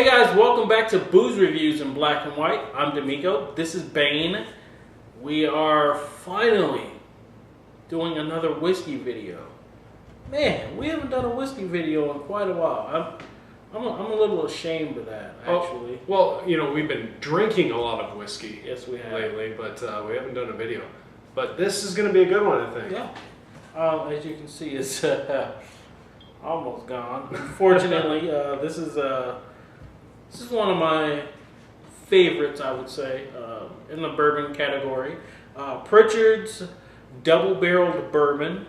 Hey guys, welcome back to Booze Reviews in Black and White. I'm D'Amico. This is Bane. We are finally doing another whiskey video. Man, we haven't done a whiskey video in quite a while. I'm a little ashamed of that, actually. Well, you know, we've been drinking a lot of whiskey lately, but we haven't done a video. But this is going to be a good one, I think. Yeah. As you can see, it's almost gone. Unfortunately, this is one of my favorites, I would say, in the bourbon category. Prichard's double-barreled bourbon.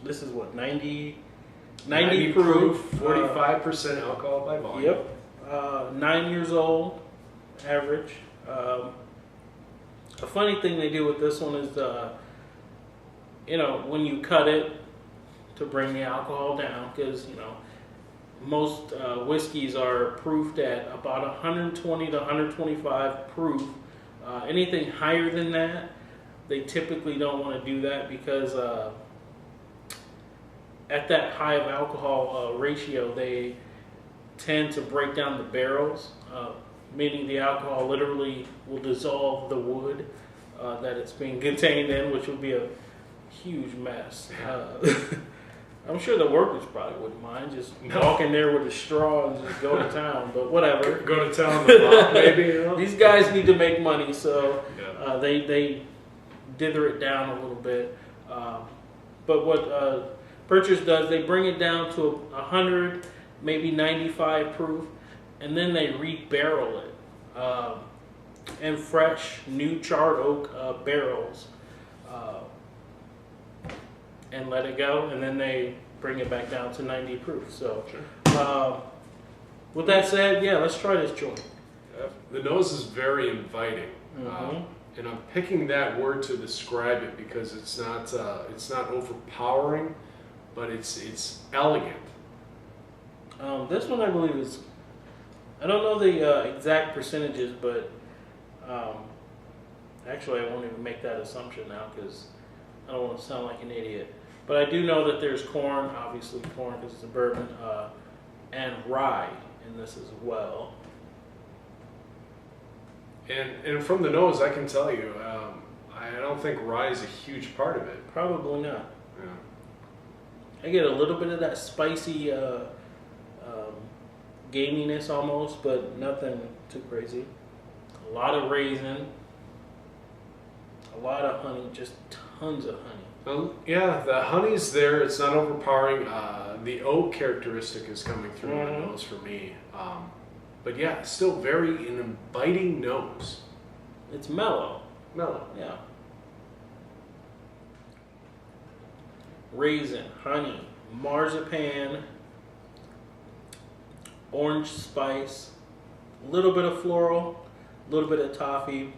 This is what, 90 proof, 45% alcohol by volume. Yep. 9 years old, average. A funny thing they do with this one is, you know, when you cut it to bring the alcohol down, because, you know, most whiskeys are proofed at about 120 to 125 proof. Anything higher than that, they typically don't want to do that because at that high of alcohol ratio, they tend to break down the barrels, meaning the alcohol literally will dissolve the wood that it's being contained in, which would be a huge mess. I'm sure the workers probably wouldn't mind just walking there with a straw and just go to town, but whatever. Go to town, maybe. You know? These guys need to make money, so yeah. They dither it down a little bit. But what Prichard's does, they bring it down to 100, maybe 95 proof, and then they re-barrel it in fresh, new charred oak barrels. And let it go, and then they bring it back down to 90 proof. So, sure. With that said, yeah, let's try this joint. The nose is very inviting, and I'm picking that word to describe it because it's not overpowering, but it's elegant. This one, I believe, is, I don't know the exact percentages, but actually, I won't even make that assumption now because I don't want to sound like an idiot. But I do know that there's corn, obviously corn because it's a bourbon, and rye in this as well. And from the nose, I can tell you, I don't think rye is a huge part of it. Probably not. Yeah. I get a little bit of that spicy gaminess almost, but nothing too crazy. A lot of raisin, a lot of honey, just tons of honey. Yeah, the honey's there. It's not overpowering. The oak characteristic is coming through the nose for me. But yeah, it's still very an inviting nose. It's mellow. Mellow. Yeah. Raisin, honey, marzipan, orange spice, a little bit of floral, a little bit of toffee.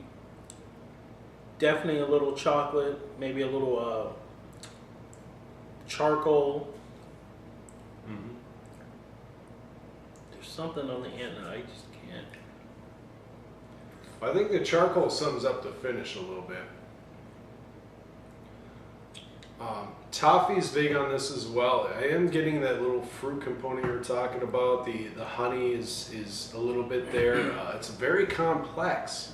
Definitely a little chocolate, maybe a little charcoal. There's something on the end that I just can't. I think the charcoal sums up the finish a little bit. Toffee's big on this as well. I am getting that little fruit component you were talking about. The honey is a little bit there. It's very complex.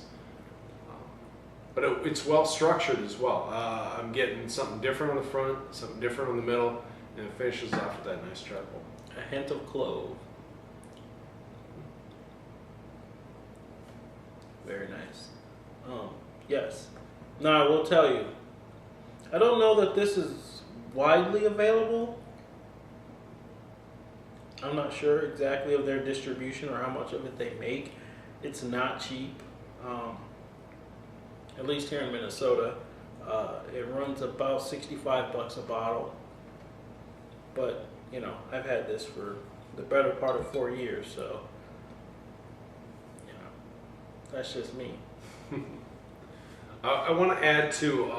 But it's well structured as well. I'm getting something different on the front, something different on the middle, and it finishes off with that nice charcoal. A hint of clove. Very nice. Yes. Now I will tell you, I don't know that this is widely available. I'm not sure exactly of their distribution or how much of it they make. It's not cheap. At least here in Minnesota, it runs about 65 bucks a bottle. But, you know, I've had this for the better part of 4 years, so, you know, that's just me. I want to add to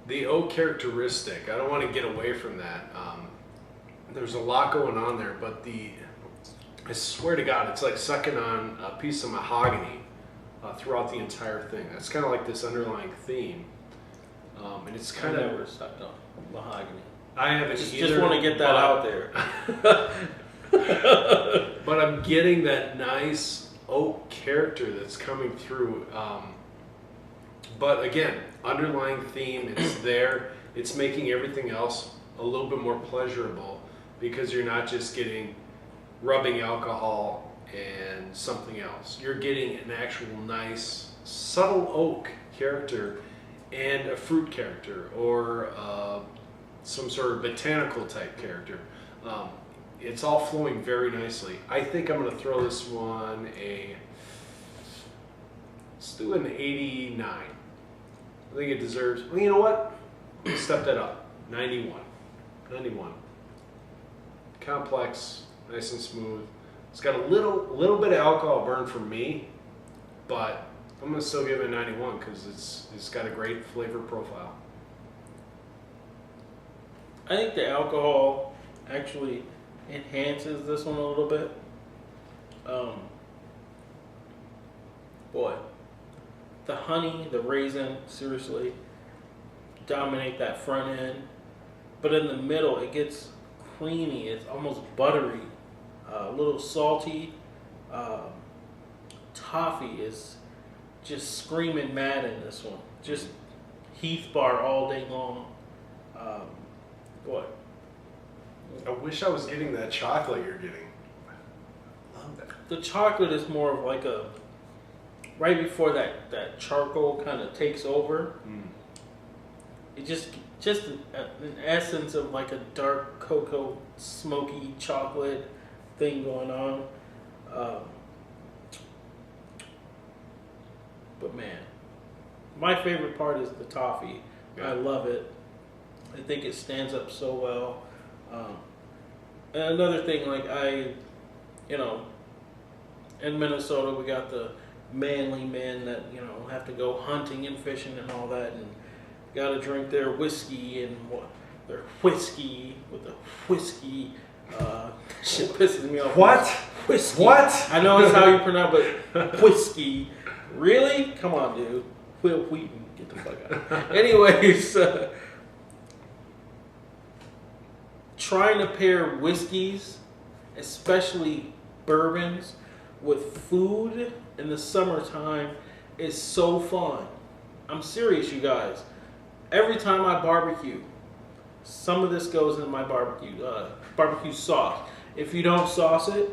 the oak characteristic. I don't want to get away from that. There's a lot going on there, but I swear to God, it's like sucking on a piece of mahogany. Throughout the entire thing. That's kind of like this underlying theme. And it's kind never sucked on mahogany. I haven't just want to get that out there. But I'm getting that nice oak character that's coming through. But again, underlying theme, it's there. It's making everything else a little bit more pleasurable because you're not just getting rubbing alcohol and something else. You're getting an actual nice, subtle oak character and a fruit character or some sort of botanical type character. It's all flowing very nicely. I think I'm going to throw this one let's do an 89. I think it deserves, well, you know what? Let's step that up. 91. 91. Complex, nice and smooth. It's got a little bit of alcohol burn for me, but I'm going to still give it a 91 because it's got a great flavor profile. I think the alcohol actually enhances this one a little bit. Boy, the honey, the raisin, seriously dominate that front end. But in the middle, it gets creamy. It's almost buttery, a little salty. Toffee is just screaming mad in this one. Just Heath Bar all day long. Boy. I wish I was getting that chocolate you're getting. I love that. The chocolate is more of like a, right before that charcoal kind of takes over. It just an essence of like a dark cocoa, smoky chocolate thing going on. But man, my favorite part is the toffee. Yeah. I love it. I think it stands up so well. And another thing, like in Minnesota, we got the manly men that, have to go hunting and fishing and all that, and got to drink their whiskey and their whiskey with the whiskey. Shit pisses me off. What? Whiskey. What? I know it's how you pronounce it, but whiskey. Really? Come on, dude. Will Wheaton, get the fuck out. Anyways, trying to pair whiskeys, especially bourbons, with food in the summertime is so fun. I'm serious, you guys. Every time I barbecue, some of this goes in my barbecue sauce. If you don't sauce it,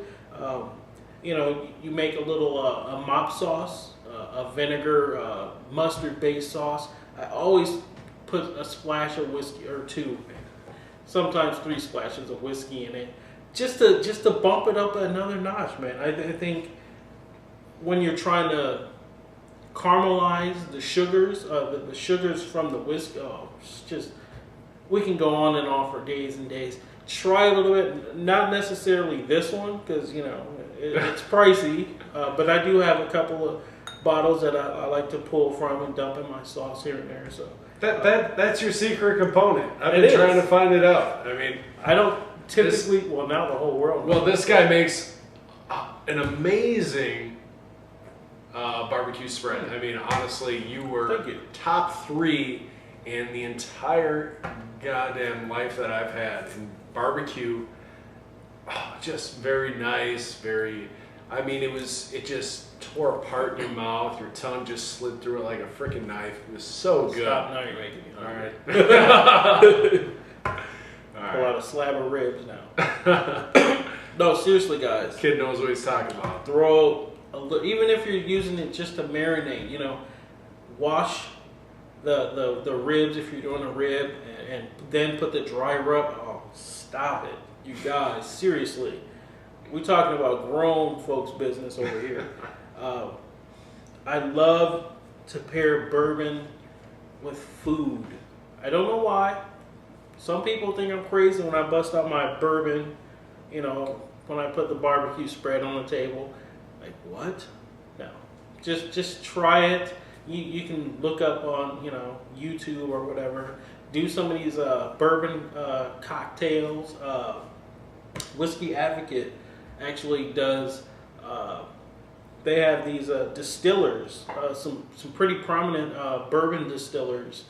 you make a little a mop sauce, a vinegar, mustard-based sauce. I always put a splash of whiskey or two, sometimes 3 splashes of whiskey in it, just to bump it up another notch, man. I think when you're trying to caramelize the sugars, the sugars from the whiskey, it's just, we can go on and on for days and days. Try a little bit, not necessarily this one, because it's pricey, but I do have a couple of bottles that I like to pull from and dump in my sauce here and there. So that's your secret component. I've been trying to find it out. I mean, I don't typically. Well, now the whole world. Well, this guy makes an amazing barbecue spread. I mean, honestly, you were top 3 in the entire goddamn life that I've had in barbecue. Just very nice, very. I mean, it just tore apart in your mouth. Your tongue just slid through it like a freaking knife. It was so good. Stop, now you're making me hungry. All right. Pull out a slab of ribs now. No, seriously, guys. Kid knows what he's talking about. Throw a little, even if you're using it just to marinate. Wash the ribs if you're doing a rib, and then put the dry rub. Oh, stop it, you guys! Seriously. We're talking about grown folks' business over here. I love to pair bourbon with food. I don't know why. Some people think I'm crazy when I bust out my bourbon, when I put the barbecue spread on the table. Like, what? No. Just try it. You can look up on, YouTube or whatever. Do some of these bourbon cocktails. Whiskey Advocate actually does, they have these distillers, some pretty prominent bourbon distillers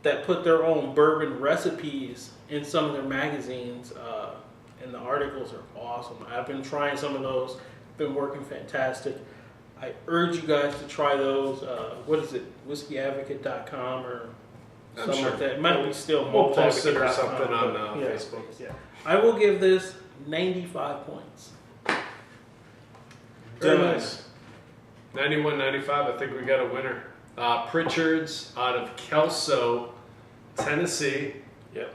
that put their own bourbon recipes in some of their magazines. and the articles are awesome. I've been trying some of those, been working fantastic. I urge you guys to try those. What is it, whiskeyadvocate.com or something like that? It might be still We'll post it or maltadvocate.com, something on but, yeah. Facebook. Yeah. I will give this 95 points. Very nice. 91, 95. I think we got a winner. Prichard's out of Kelso, Tennessee. Yep.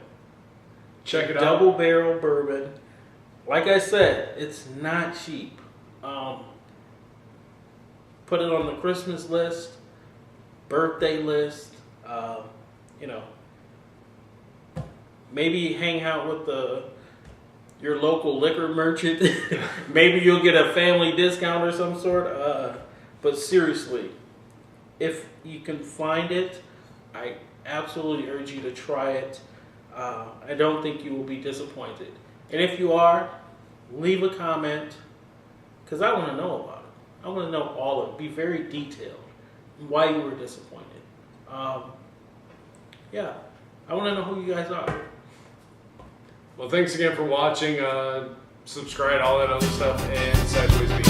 Check it out. Double barrel bourbon. Like I said, it's not cheap. Put it on the Christmas list, birthday list. You know, maybe hang out with your local liquor merchant. Maybe you'll get a family discount or some sort. But seriously, if you can find it, I absolutely urge you to try it. I don't think you will be disappointed. And if you are, leave a comment, because I want to know about it. I want to know all of it. Be very detailed. Why you were disappointed. Yeah, I want to know who you guys are. Well, thanks again for watching. Subscribe, all that other stuff, and Sideways Beat.